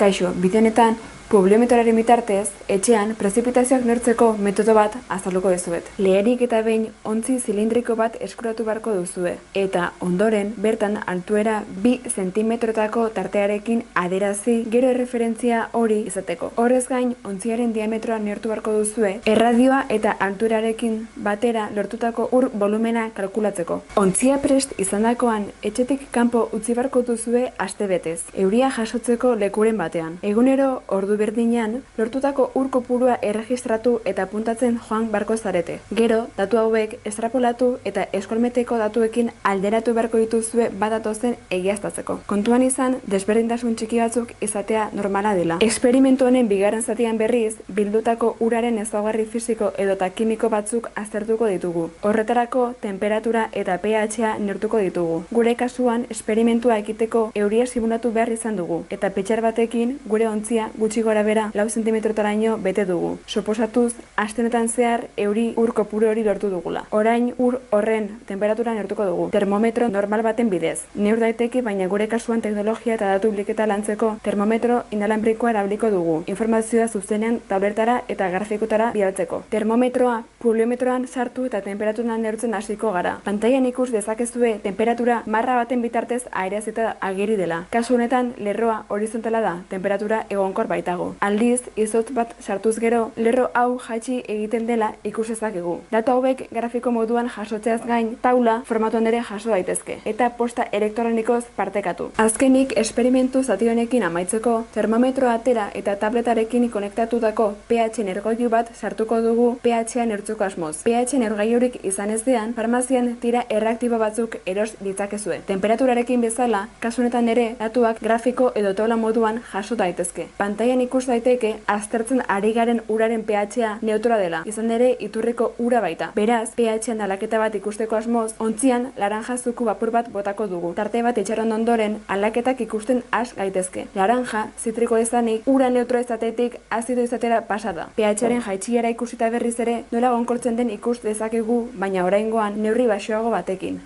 Kaixo, bide honetan publiometroaren bitartez, etxean prezipitazioak neurtzeko metodo bat azalduko dizuet. Lehenik eta behin ontzi zilindriko bat eskuratu beharko duzue. Eta ondoren, bertan altuera 2 zentimetrotako tartearekin aderazi gero erreferentzia hori izateko. Horrez gain, ontziaren diametroa neurtu beharko duzue, erradioa eta alturarekin batera lortutako ur volumena kalkulatzeko. Ontzia prest izandakoan, etxetik kanpo utzi beharko duzue astebetez, euria jasotzeko lekuren batean. Egunero ordu berdinean, lortutako ur kopurua erregistratu eta puntatzen joan beharko zarete. Gero, datu hauek estrapolatu eta eskolmeteko datuekin alderatu beharko dituzue badatozen egiaztatzeko. Kontuan izan, desberdintasun txiki batzuk izatea normala dela. Esperimentu honen bigarren zatian berriz, bildutako uraren ezaugarri fisiko edota kimiko batzuk aztertuko ditugu. Horretarako, temperatura eta pH-a neurtuko ditugu. Gure kasuan, esperimentua ekiteko euria simulatu behar izan dugu, eta petxar batekin gure ontzia gutxi gorabera 4 zentimetrotaraino bete dugu. Suposatuz, astenetan zehar euri ur kopuru hori lortu dugula. Orain ur horren temperatura neurtuko dugu. Termometro normal baten bidez. Neur daiteke, baina gure kasuan teknologia eta datu bilketa lantzeko termometro inalanbrikoa erabiliko dugu. Informazioa zuzenean tabletara eta grafikotara bidaltzeko. Termometroa publiometroan sartu eta temperatura neurtzen hasiko gara. Pantailan ikus dezakezue temperatura marra baten bitartez aireazita ageri dela. Kasu honetan lerroa horizontala da, temperatura egonkor baitago. Aldiz, izotz bat sartuz gero, lerro hau jaitsi egiten dela ikus dezakegu. Datu hauek grafiko moduan jasotzeaz gain, taula formatuan ere jaso daitezke, eta posta elektronikoz partekatu. Azkenik, esperimentu zati honekin amaitzeko, termometroa atera eta tabletarekin konektatutako pH neurgailu bat sartuko dugu pH-a neurtzeko asmoz. pH neurgailurik izan ezean, farmazian tira erreaktibo batzuk eros ditzakezue. Temperaturarekin bezala, kasu honetan ere, datuak grafiko edo taula moduan jaso daitezke. Pantailan ikus daiteke aztertzen ari garen uraren pH-a neutroa dela, izan ere iturriko ura baita. Beraz, pH-an aldaketa bat ikusteko asmoz, ontzian laranja zuku bapur bat botako dugu. Tarte bat itxaron ondoren, aldaketak ikusten has gaitezke. Laranja, zitriko izanik, ura neutroa izatetik azido izatera pasada. pH-aren jaitsiera ikusita berriz ere, nola gonkortzen den ikus dezakegu, baina oraingoan neurri baxuago batekin.